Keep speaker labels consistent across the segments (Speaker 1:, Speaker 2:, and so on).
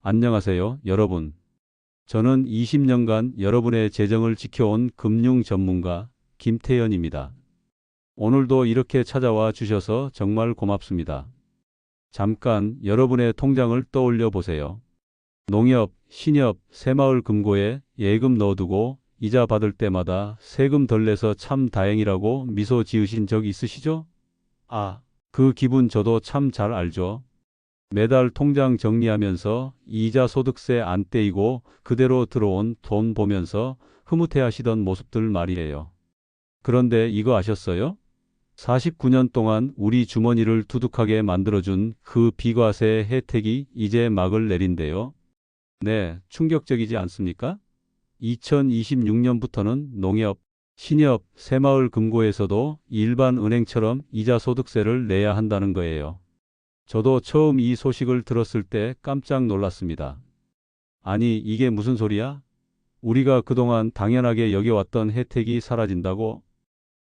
Speaker 1: 안녕하세요, 여러분. 저는 20년간 여러분의 재정을 지켜온 금융 전문가 김태현입니다. 오늘도 이렇게 찾아와 주셔서 정말 고맙습니다. 잠깐 여러분의 통장을 떠올려 보세요. 농협, 신협, 새마을 금고에 예금 넣어두고 이자 받을 때마다 세금 덜 내서 참 다행이라고 미소 지으신 적 있으시죠? 아, 그 기분 저도 참 잘 알죠. 매달 통장 정리하면서 이자 소득세 안 떼이고 그대로 들어온 돈 보면서 흐뭇해하시던 모습들 말이에요. 그런데 이거 아셨어요? 49년 동안 우리 주머니를 두둑하게 만들어준 그 비과세 혜택이 이제 막을 내린대요. 네, 충격적이지 않습니까? 2026년부터는 농협, 신협, 새마을 금고에서도 일반 은행처럼 이자 소득세를 내야 한다는 거예요. 저도 처음 이 소식을 들었을 때 깜짝 놀랐습니다. 아니, 이게 무슨 소리야? 우리가 그동안 당연하게 여겨왔던 혜택이 사라진다고?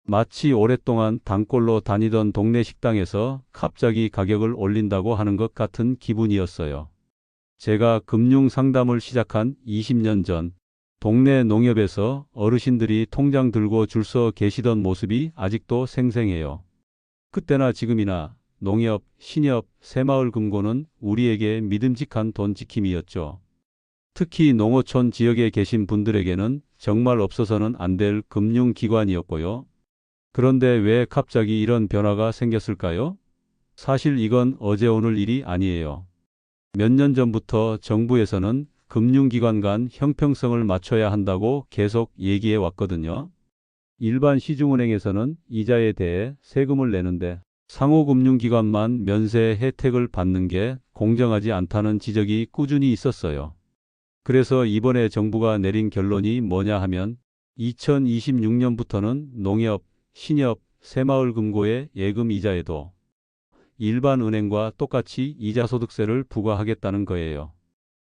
Speaker 1: 마치 오랫동안 단골로 다니던 동네 식당에서 갑자기 가격을 올린다고 하는 것 같은 기분이었어요. 제가 금융 상담을 시작한 20년 전, 동네 농협에서 어르신들이 통장 들고 줄 서 계시던 모습이 아직도 생생해요. 그때나 지금이나 농협, 신협, 새마을 금고는 우리에게 믿음직한 돈 지킴이였죠. 특히 농어촌 지역에 계신 분들에게는 정말 없어서는 안 될 금융기관이었고요. 그런데 왜 갑자기 이런 변화가 생겼을까요? 사실 이건 어제 오늘 일이 아니에요. 몇 년 전부터 정부에서는 금융기관 간 형평성을 맞춰야 한다고 계속 얘기해 왔거든요. 일반 시중은행에서는 이자에 대해 세금을 내는데 상호금융기관만 면세 혜택을 받는 게 공정하지 않다는 지적이 꾸준히 있었어요. 그래서 이번에 정부가 내린 결론이 뭐냐 하면 2026년부터는 농협, 신협, 새마을금고의 예금 이자에도 일반 은행과 똑같이 이자소득세를 부과하겠다는 거예요.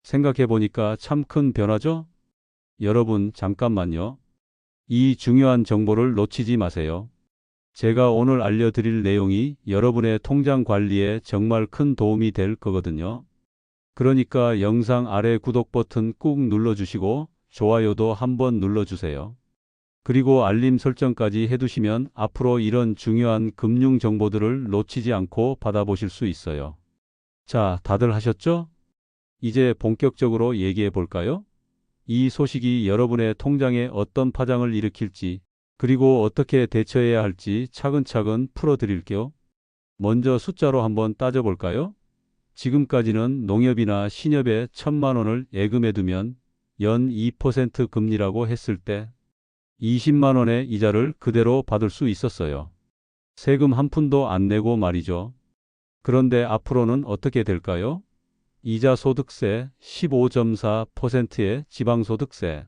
Speaker 1: 생각해 보니까 참 큰 변화죠? 여러분, 잠깐만요. 이 중요한 정보를 놓치지 마세요. 제가 오늘 알려드릴 내용이 여러분의 통장 관리에 정말 큰 도움이 될 거거든요. 그러니까 영상 아래 구독 버튼 꾹 눌러주시고 좋아요도 한번 눌러주세요. 그리고 알림 설정까지 해두시면 앞으로 이런 중요한 금융 정보들을 놓치지 않고 받아보실 수 있어요. 자, 다들 하셨죠? 이제 본격적으로 얘기해 볼까요? 이 소식이 여러분의 통장에 어떤 파장을 일으킬지, 그리고 어떻게 대처해야 할지 차근차근 풀어드릴게요. 먼저 숫자로 한번 따져볼까요? 지금까지는 농협이나 신협에 1,000만 원을 예금해두면 연 2% 금리라고 했을 때 20만 원의 이자를 그대로 받을 수 있었어요. 세금 한 푼도 안 내고 말이죠. 그런데 앞으로는 어떻게 될까요? 이자 소득세 15.4%의 지방소득세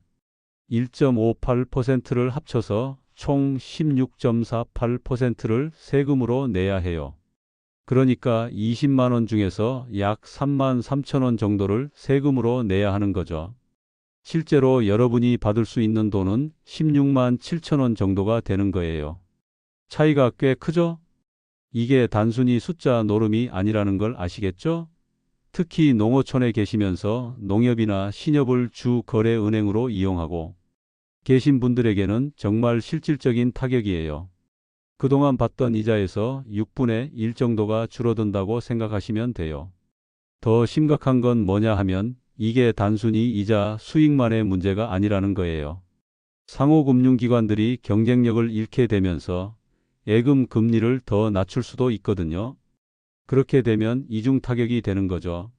Speaker 1: 1.58%를 합쳐서 총 16.48%를 세금으로 내야 해요. 그러니까 20만 원 중에서 약 3만 3천 원 정도를 세금으로 내야 하는 거죠. 실제로 여러분이 받을 수 있는 돈은 16만 7천 원 정도가 되는 거예요. 차이가 꽤 크죠? 이게 단순히 숫자 노름이 아니라는 걸 아시겠죠? 특히 농어촌에 계시면서 농협이나 신협을 주 거래은행으로 이용하고 계신 분들에게는 정말 실질적인 타격이에요. 그동안 받던 이자에서 6분의 1 정도가 줄어든다고 생각하시면 돼요. 더 심각한 건 뭐냐 하면 이게 단순히 이자 수익만의 문제가 아니라는 거예요. 상호금융기관들이 경쟁력을 잃게 되면서 예금 금리를 더 낮출 수도 있거든요. 그렇게 되면 이중 타격이 되는 거죠.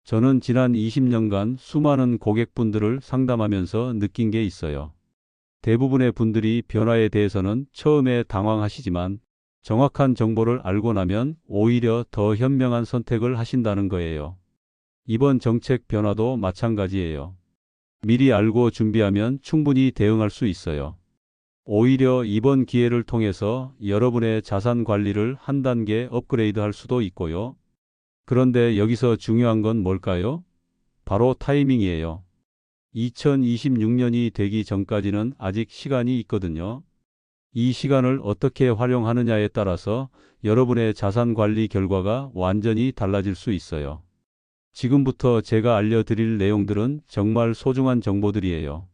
Speaker 1: 저는 지난 20년간 수많은 고객분들을 상담하면서 느낀 게 있어요. 대부분의 분들이 변화에 대해서는 처음에 당황하시지만 정확한 정보를 알고 나면 오히려 더 현명한 선택을 하신다는 거예요. 이번 정책 변화도 마찬가지예요. 미리 알고 준비하면 충분히 대응할 수 있어요. 오히려 이번 기회를 통해서 여러분의 자산 관리를 한 단계 업그레이드 할 수도 있고요. 그런데 여기서 중요한 건 뭘까요? 바로 타이밍이에요. 2026년이 되기 전까지는 아직 시간이 있거든요. 이 시간을 어떻게 활용하느냐에 따라서 여러분의 자산 관리 결과가 완전히 달라질 수 있어요. 지금부터 제가 알려드릴 내용들은 정말 소중한 정보들이에요.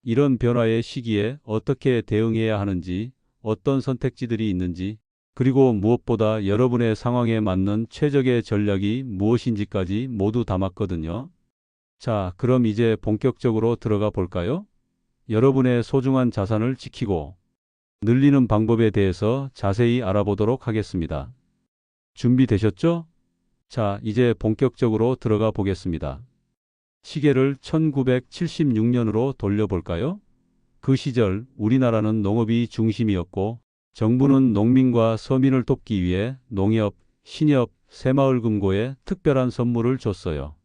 Speaker 1: 이런 변화의 시기에 어떻게 대응해야 하는지, 어떤 선택지들이 있는지, 그리고 무엇보다 여러분의 상황에 맞는 최적의 전략이 무엇인지까지 모두 담았거든요. 자, 그럼 이제 본격적으로 들어가 볼까요? 여러분의 소중한 자산을 지키고 늘리는 방법에 대해서 자세히 알아보도록 하겠습니다. 준비되셨죠? 자, 이제 본격적으로 들어가 보겠습니다. 시계를 1976년으로 돌려볼까요? 그 시절 우리나라는 농업이 중심이었고 정부는 농민과 서민을 돕기 위해 농협, 신협, 새마을금고에 특별한 선물을 줬어요.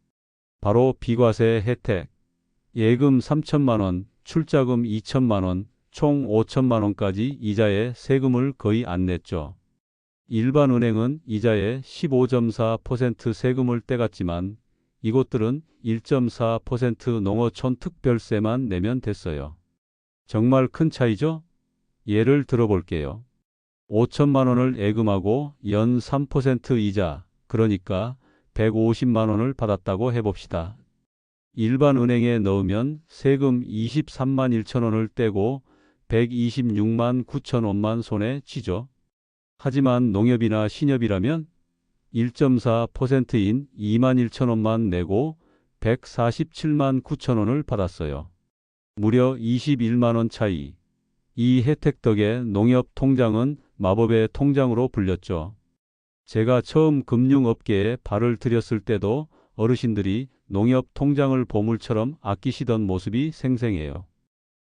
Speaker 1: 바로 비과세 혜택. 예금 3천만 원, 출자금 2천만 원, 총 5천만 원까지 이자에 세금을 거의 안 냈죠. 일반 은행은 이자에 15.4% 세금을 떼갔지만 이곳들은 1.4% 농어촌 특별세만 내면 됐어요. 정말 큰 차이죠? 예를 들어 볼게요. 5천만 원을 예금하고 연 3% 이자, 그러니까 150만 원을 받았다고 해봅시다. 일반 은행에 넣으면 세금 23만 1천 원을 떼고 126만 9천 원만 손에 쥐죠. 하지만 농협이나 신협이라면 1.4%인 2만 1천 원만 내고 147만 9천 원을 받았어요. 무려 21만 원 차이. 이 혜택 덕에 농협 통장은 마법의 통장으로 불렸죠. 제가 처음 금융업계에 발을 들였을 때도 어르신들이 농협 통장을 보물처럼 아끼시던 모습이 생생해요.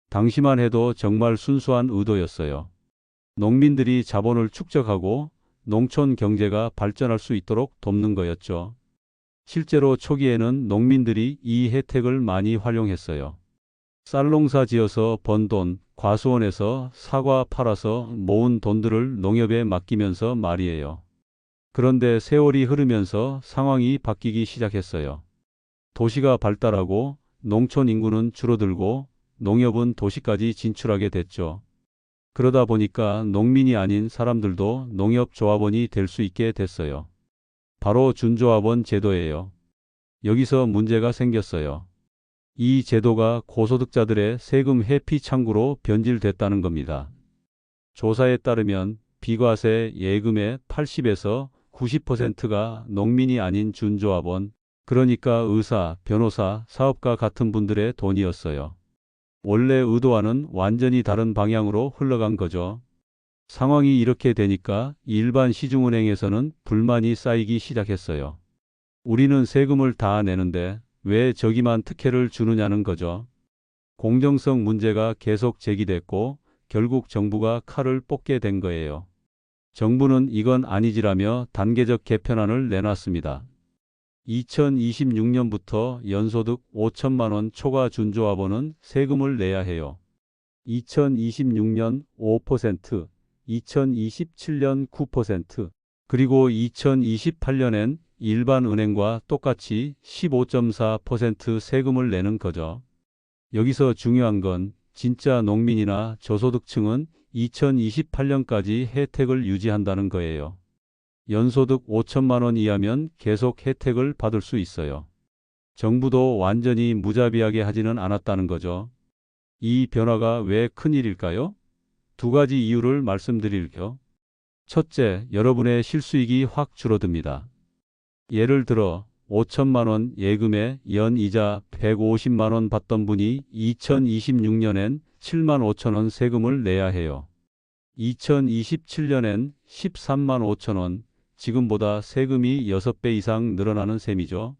Speaker 1: 당시만 해도 정말 순수한 의도였어요. 농민들이 자본을 축적하고 농촌 경제가 발전할 수 있도록 돕는 거였죠. 실제로 초기에는 농민들이 이 혜택을 많이 활용했어요. 쌀농사 지어서 번 돈, 과수원에서 사과 팔아서 모은 돈들을 농협에 맡기면서 말이에요. 그런데 세월이 흐르면서 상황이 바뀌기 시작했어요. 도시가 발달하고 농촌 인구는 줄어들고 농협은 도시까지 진출하게 됐죠. 그러다 보니까 농민이 아닌 사람들도 농협조합원이 될 수 있게 됐어요. 바로 준조합원 제도예요. 여기서 문제가 생겼어요. 이 제도가 고소득자들의 세금 회피 창구로 변질됐다는 겁니다. 조사에 따르면 비과세 예금의 80에서 90%가 농민이 아닌 준조합원, 그러니까 의사, 변호사, 사업가 같은 분들의 돈이었어요. 원래 의도와는 완전히 다른 방향으로 흘러간 거죠. 상황이 이렇게 되니까 일반 시중은행에서는 불만이 쌓이기 시작했어요. 우리는 세금을 다 내는데 왜 저기만 특혜를 주느냐는 거죠. 공정성 문제가 계속 제기됐고 결국 정부가 칼을 뽑게 된 거예요. 정부는 이건 아니지라며 단계적 개편안을 내놨습니다. 2026년부터 연소득 5천만 원 초과 준조합원은 세금을 내야 해요. 2026년 5%, 2027년 9%, 그리고 2028년엔 일반 은행과 똑같이 15.4% 세금을 내는 거죠. 여기서 중요한 건 진짜 농민이나 저소득층은 2028년까지 혜택을 유지한다는 거예요. 연소득 5천만 원 이하면 계속 혜택을 받을 수 있어요. 정부도 완전히 무자비하게 하지는 않았다는 거죠. 이 변화가 왜 큰일일까요? 두 가지 이유를 말씀드릴게요. 첫째, 여러분의 실수익이 확 줄어듭니다. 예를 들어 5천만 원 예금에 연 이자 150만 원 받던 분이 2026년엔 7만 5천 원 세금을 내야 해요. 2027년엔 13만 5천 원, 지금보다 세금이 6배 이상 늘어나는 셈이죠.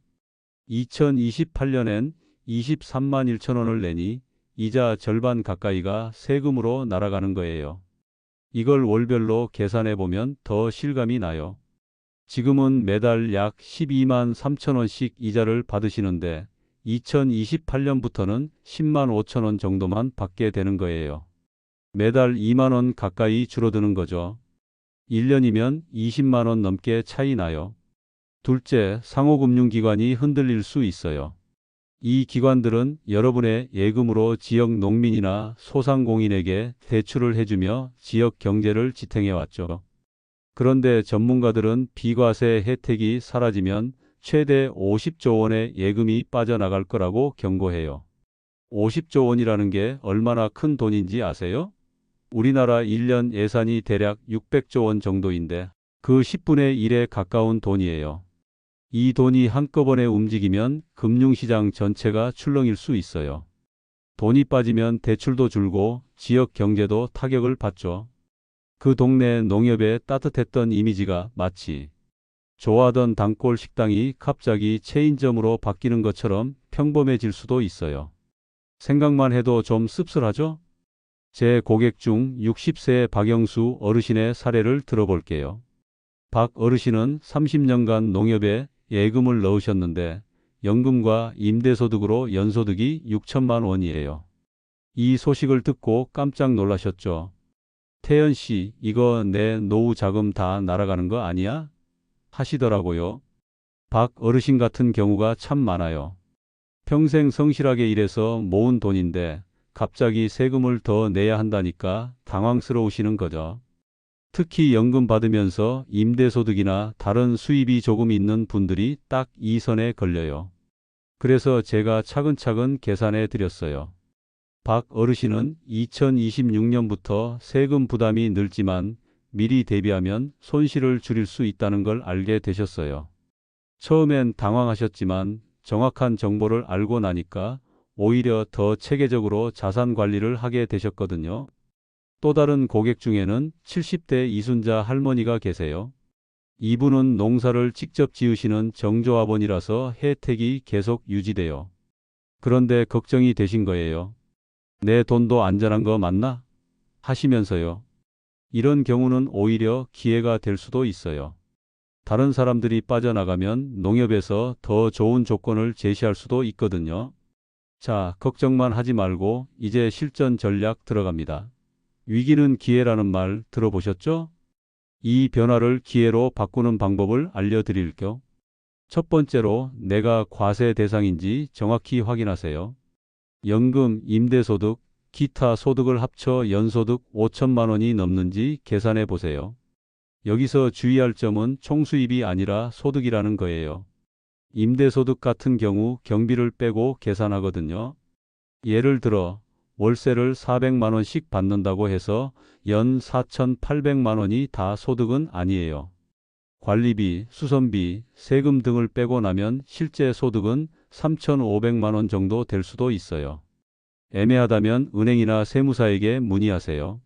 Speaker 1: 2028년엔 23만 1천 원을 내니 이자 절반 가까이가 세금으로 날아가는 거예요. 이걸 월별로 계산해 보면 더 실감이 나요. 지금은 매달 약 12만 3천 원씩 이자를 받으시는데 2028년부터는 10만 5천 원 정도만 받게 되는 거예요. 매달 2만 원 가까이 줄어드는 거죠. 1년이면 20만 원 넘게 차이 나요. 둘째, 상호금융기관이 흔들릴 수 있어요. 이 기관들은 여러분의 예금으로 지역 농민이나 소상공인에게 대출을 해주며 지역 경제를 지탱해왔죠. 그런데 전문가들은 비과세 혜택이 사라지면 최대 50조 원의 예금이 빠져나갈 거라고 경고해요. 50조 원이라는 게 얼마나 큰 돈인지 아세요? 우리나라 1년 예산이 대략 600조 원 정도인데 그 10분의 1에 가까운 돈이에요. 이 돈이 한꺼번에 움직이면 금융시장 전체가 출렁일 수 있어요. 돈이 빠지면 대출도 줄고 지역 경제도 타격을 받죠. 그 동네 농협의 따뜻했던 이미지가 마치 좋아하던 단골 식당이 갑자기 체인점으로 바뀌는 것처럼 평범해질 수도 있어요. 생각만 해도 좀 씁쓸하죠? 제 고객 중 60세의 박영수 어르신의 사례를 들어볼게요. 박 어르신은 30년간 농협에 예금을 넣으셨는데 연금과 임대소득으로 연소득이 6천만 원이에요. 이 소식을 듣고 깜짝 놀라셨죠. 태연 씨, 이거 내 노후 자금 다 날아가는 거 아니야? 하시더라고요. 박 어르신 같은 경우가 참 많아요. 평생 성실하게 일해서 모은 돈인데 갑자기 세금을 더 내야 한다니까 당황스러우시는 거죠. 특히 연금 받으면서 임대소득이나 다른 수입이 조금 있는 분들이 딱 이 선에 걸려요. 그래서 제가 차근차근 계산해 드렸어요. 박 어르신은 2026년부터 세금 부담이 늘지만 미리 대비하면 손실을 줄일 수 있다는 걸 알게 되셨어요. 처음엔 당황하셨지만 정확한 정보를 알고 나니까 오히려 더 체계적으로 자산 관리를 하게 되셨거든요. 또 다른 고객 중에는 70대 이순자 할머니가 계세요. 이분은 농사를 직접 지으시는 정조합원이라서 혜택이 계속 유지돼요. 그런데 걱정이 되신 거예요. 내 돈도 안전한 거 맞나? 하시면서요. 이런 경우는 오히려 기회가 될 수도 있어요. 다른 사람들이 빠져나가면 농협에서 더 좋은 조건을 제시할 수도 있거든요. 자, 걱정만 하지 말고 이제 실전 전략 들어갑니다. 위기는 기회라는 말 들어보셨죠? 이 변화를 기회로 바꾸는 방법을 알려드릴게요. 첫 번째로 내가 과세 대상인지 정확히 확인하세요. 연금, 임대소득, 기타 소득을 합쳐 연소득 5천만 원이 넘는지 계산해 보세요. 여기서 주의할 점은 총수입이 아니라 소득이라는 거예요. 임대소득 같은 경우 경비를 빼고 계산하거든요. 예를 들어 월세를 400만 원씩 받는다고 해서 연 4,800만 원이 다 소득은 아니에요. 관리비, 수선비, 세금 등을 빼고 나면 실제 소득은 3,500만 원 정도 될 수도 있어요. 애매하다면 은행이나 세무사에게 문의하세요.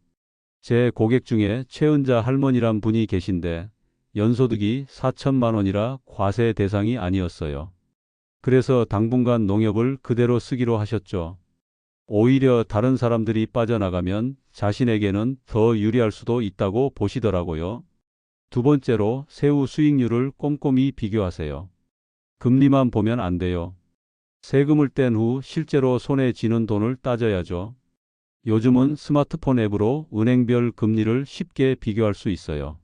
Speaker 1: 제 고객 중에 최은자 할머니란 분이 계신데 연소득이 4천만 원이라 과세 대상이 아니었어요. 그래서 당분간 농협을 그대로 쓰기로 하셨죠. 오히려 다른 사람들이 빠져나가면 자신에게는 더 유리할 수도 있다고 보시더라고요. 두 번째로 세후 수익률을 꼼꼼히 비교하세요. 금리만 보면 안 돼요. 세금을 뗀 후 실제로 손에 쥐는 돈을 따져야죠. 요즘은 스마트폰 앱으로 은행별 금리를 쉽게 비교할 수 있어요.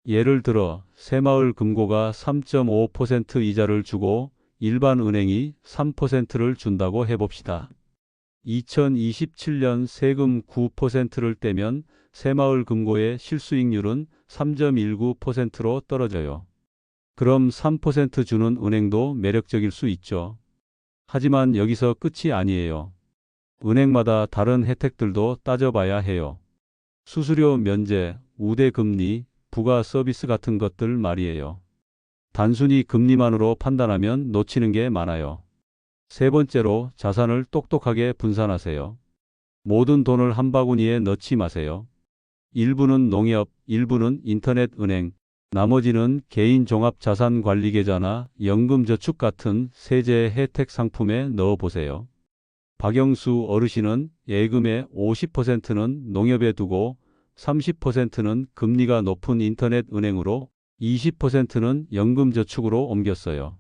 Speaker 1: 예를 들어 새마을금고가 3.5% 이자를 주고 일반 은행이 3%를 준다고 해봅시다. 2027년 세금 9%를 떼면 새마을금고의 실수익률은 3.19%로 떨어져요. 그럼 3% 주는 은행도 매력적일 수 있죠. 하지만 여기서 끝이 아니에요. 은행마다 다른 혜택들도 따져봐야 해요. 수수료 면제, 우대금리, 부가 서비스 같은 것들 말이에요. 단순히 금리만으로 판단하면 놓치는 게 많아요. 세 번째로 자산을 똑똑하게 분산하세요. 모든 돈을 한 바구니에 넣지 마세요. 일부는 농협, 일부는 인터넷 은행, 나머지는 개인 종합자산관리계좌나 연금저축 같은 세제 혜택 상품에 넣어보세요. 박영수 어르신은 예금의 50%는 농협에 두고 30%는 금리가 높은 인터넷 은행으로 20%는 연금저축으로 옮겼어요.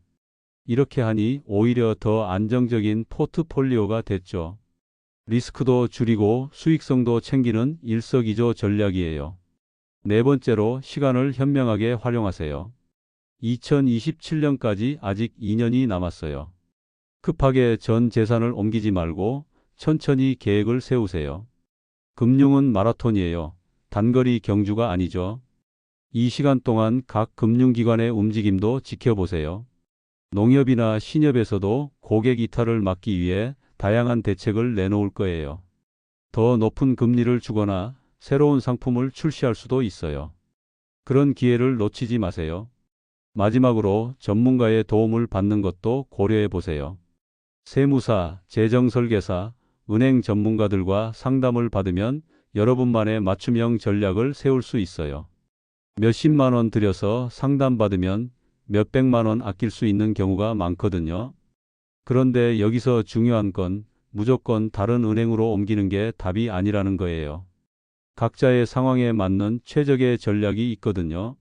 Speaker 1: 이렇게 하니 오히려 더 안정적인 포트폴리오가 됐죠. 리스크도 줄이고 수익성도 챙기는 일석이조 전략이에요. 네 번째로 시간을 현명하게 활용하세요. 2027년까지 아직 2년이 남았어요. 급하게 전 재산을 옮기지 말고 천천히 계획을 세우세요. 금융은 마라톤이에요. 단거리 경주가 아니죠. 이 시간 동안 각 금융기관의 움직임도 지켜보세요. 농협이나 신협에서도 고객 이탈을 막기 위해 다양한 대책을 내놓을 거예요. 더 높은 금리를 주거나 새로운 상품을 출시할 수도 있어요. 그런 기회를 놓치지 마세요. 마지막으로 전문가의 도움을 받는 것도 고려해 보세요. 세무사, 재정설계사, 은행 전문가들과 상담을 받으면 여러분만의 맞춤형 전략을 세울 수 있어요. 몇십만 원 들여서 상담받으면 몇백만 원 아낄 수 있는 경우가 많거든요. 그런데 여기서 중요한 건 무조건 다른 은행으로 옮기는 게 답이 아니라는 거예요. 각자의 상황에 맞는 최적의 전략이 있거든요.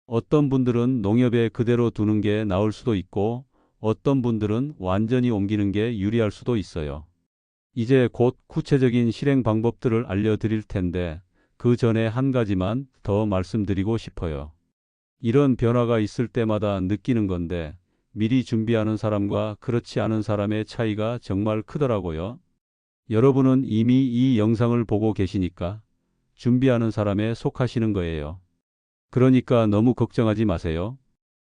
Speaker 1: 어떤 분들은 농협에 그대로 두는 게 나을 수도 있고 어떤 분들은 완전히 옮기는 게 유리할 수도 있어요. 이제 곧 구체적인 실행 방법들을 알려드릴 텐데 그 전에 한 가지만 더 말씀드리고 싶어요. 이런 변화가 있을 때마다 느끼는 건데 미리 준비하는 사람과 그렇지 않은 사람의 차이가 정말 크더라고요. 여러분은 이미 이 영상을 보고 계시니까 준비하는 사람에 속하시는 거예요. 그러니까 너무 걱정하지 마세요.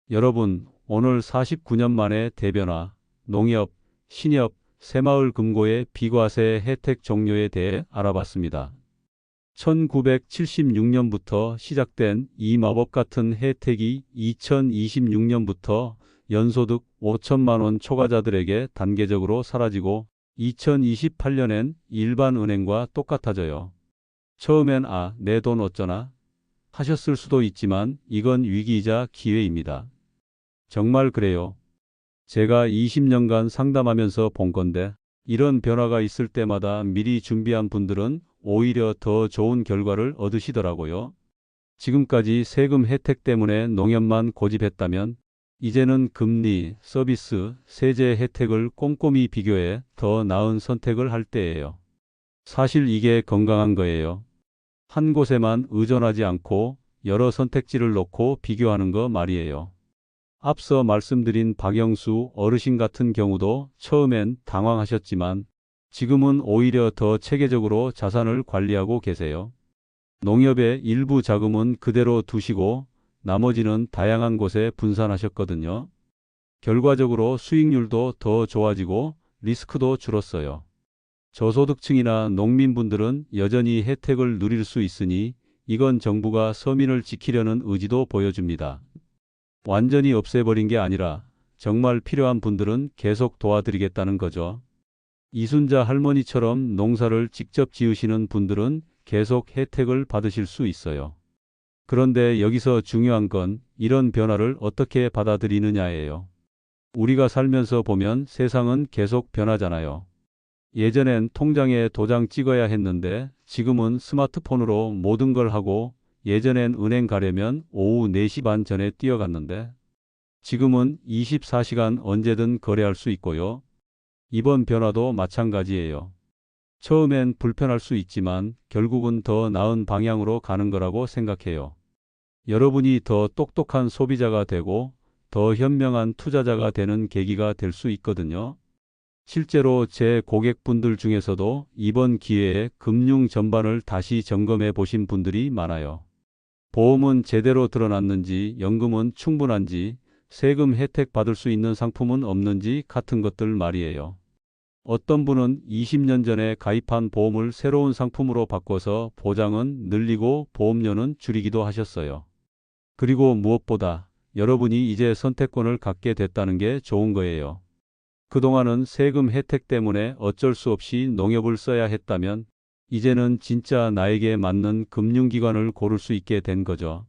Speaker 1: 여러분, 오늘 49년 만에 대변화, 농협, 신협, 새마을 금고의 비과세 혜택 종료에 대해 알아봤습니다. 1976년부터 시작된 이 마법 같은 혜택이 2026년부터 연소득 5천만 원 초과자들에게 단계적으로 사라지고 2028년엔 일반 은행과 똑같아져요. 처음엔 내 돈 어쩌나 하셨을 수도 있지만 이건 위기이자 기회입니다. 정말 그래요. 제가 20년간 상담하면서 본 건데 이런 변화가 있을 때마다 미리 준비한 분들은 오히려 더 좋은 결과를 얻으시더라고요. 지금까지 세금 혜택 때문에 농협만 고집했다면 이제는 금리, 서비스, 세제 혜택을 꼼꼼히 비교해 더 나은 선택을 할 때예요. 사실 이게 건강한 거예요. 한 곳에만 의존하지 않고 여러 선택지를 놓고 비교하는 거 말이에요. 앞서 말씀드린 박영수 어르신 같은 경우도 처음엔 당황하셨지만 지금은 오히려 더 체계적으로 자산을 관리하고 계세요. 농협의 일부 자금은 그대로 두시고 나머지는 다양한 곳에 분산하셨거든요. 결과적으로 수익률도 더 좋아지고 리스크도 줄었어요. 저소득층이나 농민분들은 여전히 혜택을 누릴 수 있으니 이건 정부가 서민을 지키려는 의지도 보여줍니다. 완전히 없애버린 게 아니라 정말 필요한 분들은 계속 도와드리겠다는 거죠. 이순자 할머니처럼 농사를 직접 지으시는 분들은 계속 혜택을 받으실 수 있어요. 그런데 여기서 중요한 건 이런 변화를 어떻게 받아들이느냐예요. 우리가 살면서 보면 세상은 계속 변하잖아요. 예전엔 통장에 도장 찍어야 했는데 지금은 스마트폰으로 모든 걸 하고 예전엔 은행 가려면 오후 4시 반 전에 뛰어갔는데 지금은 24시간 언제든 거래할 수 있고요. 이번 변화도 마찬가지예요. 처음엔 불편할 수 있지만 결국은 더 나은 방향으로 가는 거라고 생각해요. 여러분이 더 똑똑한 소비자가 되고 더 현명한 투자자가 되는 계기가 될 수 있거든요. 실제로 제 고객분들 중에서도 이번 기회에 금융 전반을 다시 점검해 보신 분들이 많아요. 보험은 제대로 들어놨는지, 연금은 충분한지, 세금 혜택 받을 수 있는 상품은 없는지 같은 것들 말이에요. 어떤 분은 20년 전에 가입한 보험을 새로운 상품으로 바꿔서 보장은 늘리고 보험료는 줄이기도 하셨어요. 그리고 무엇보다 여러분이 이제 선택권을 갖게 됐다는 게 좋은 거예요. 그동안은 세금 혜택 때문에 어쩔 수 없이 농협을 써야 했다면 이제는 진짜 나에게 맞는 금융기관을 고를 수 있게 된 거죠.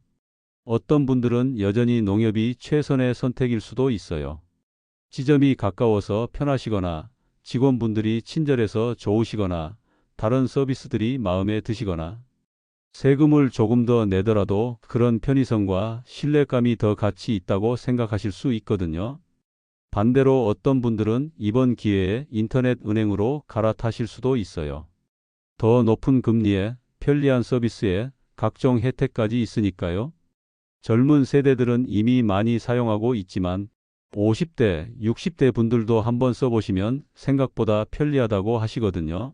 Speaker 1: 어떤 분들은 여전히 농협이 최선의 선택일 수도 있어요. 지점이 가까워서 편하시거나 직원분들이 친절해서 좋으시거나 다른 서비스들이 마음에 드시거나 세금을 조금 더 내더라도 그런 편의성과 신뢰감이 더 가치 있다고 생각하실 수 있거든요. 반대로 어떤 분들은 이번 기회에 인터넷 은행으로 갈아타실 수도 있어요. 더 높은 금리에 편리한 서비스에 각종 혜택까지 있으니까요. 젊은 세대들은 이미 많이 사용하고 있지만 50대, 60대 분들도 한번 써보시면 생각보다 편리하다고 하시거든요.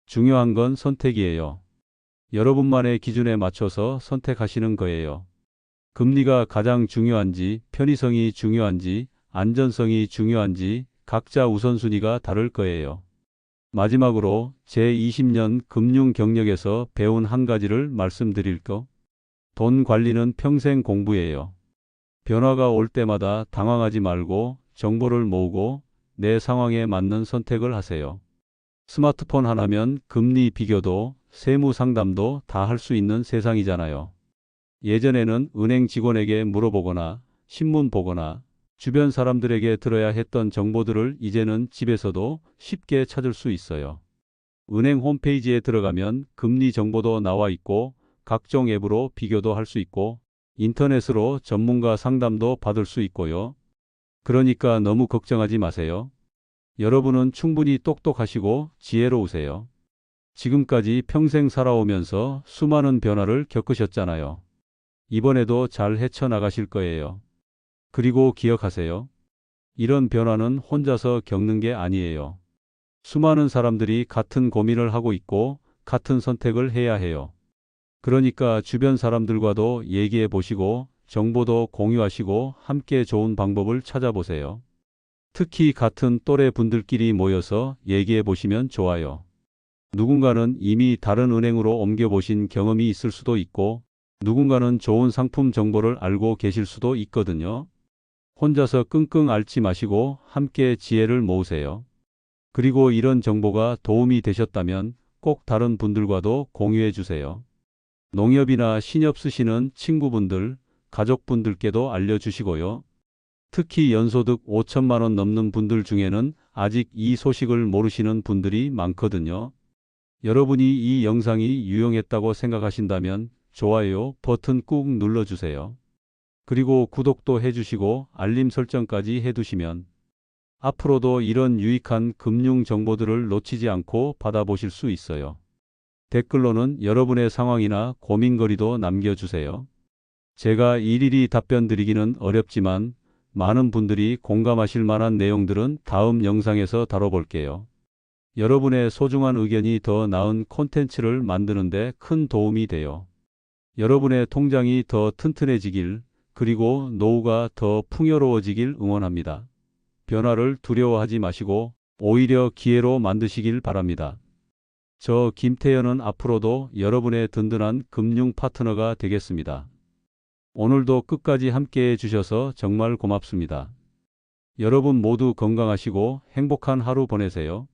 Speaker 1: 중요한 건 선택이에요. 여러분만의 기준에 맞춰서 선택하시는 거예요. 금리가 가장 중요한지, 편의성이 중요한지, 안전성이 중요한지 각자 우선순위가 다를 거예요. 마지막으로 제 20년 금융 경력에서 배운 한 가지를 말씀드릴까? 돈 관리는 평생 공부예요. 변화가 올 때마다 당황하지 말고 정보를 모으고 내 상황에 맞는 선택을 하세요. 스마트폰 하나면 금리 비교도 세무 상담도 다 할 수 있는 세상이잖아요. 예전에는 은행 직원에게 물어보거나 신문 보거나 주변 사람들에게 들어야 했던 정보들을 이제는 집에서도 쉽게 찾을 수 있어요. 은행 홈페이지에 들어가면 금리 정보도 나와 있고 각종 앱으로 비교도 할 수 있고 인터넷으로 전문가 상담도 받을 수 있고요. 그러니까 너무 걱정하지 마세요. 여러분은 충분히 똑똑하시고 지혜로우세요. 지금까지 평생 살아오면서 수많은 변화를 겪으셨잖아요. 이번에도 잘 헤쳐나가실 거예요. 그리고 기억하세요. 이런 변화는 혼자서 겪는 게 아니에요. 수많은 사람들이 같은 고민을 하고 있고 같은 선택을 해야 해요. 그러니까 주변 사람들과도 얘기해 보시고 정보도 공유하시고 함께 좋은 방법을 찾아보세요. 특히 같은 또래 분들끼리 모여서 얘기해 보시면 좋아요. 누군가는 이미 다른 은행으로 옮겨 보신 경험이 있을 수도 있고 누군가는 좋은 상품 정보를 알고 계실 수도 있거든요. 혼자서 끙끙 앓지 마시고 함께 지혜를 모으세요. 그리고 이런 정보가 도움이 되셨다면 꼭 다른 분들과도 공유해 주세요. 농협이나 신협 쓰시는 친구분들, 가족분들께도 알려주시고요. 특히 연소득 5천만 원 넘는 분들 중에는 아직 이 소식을 모르시는 분들이 많거든요. 여러분이 이 영상이 유용했다고 생각하신다면 좋아요 버튼 꾹 눌러주세요. 그리고 구독도 해주시고 알림 설정까지 해두시면 앞으로도 이런 유익한 금융 정보들을 놓치지 않고 받아보실 수 있어요. 댓글로는 여러분의 상황이나 고민거리도 남겨주세요. 제가 일일이 답변 드리기는 어렵지만 많은 분들이 공감하실 만한 내용들은 다음 영상에서 다뤄볼게요. 여러분의 소중한 의견이 더 나은 콘텐츠를 만드는 데 큰 도움이 돼요. 여러분의 통장이 더 튼튼해지길 그리고 노후가 더 풍요로워지길 응원합니다. 변화를 두려워하지 마시고 오히려 기회로 만드시길 바랍니다. 저 김태현은 앞으로도 여러분의 든든한 금융 파트너가 되겠습니다. 오늘도 끝까지 함께해 주셔서 정말 고맙습니다. 여러분 모두 건강하시고 행복한 하루 보내세요.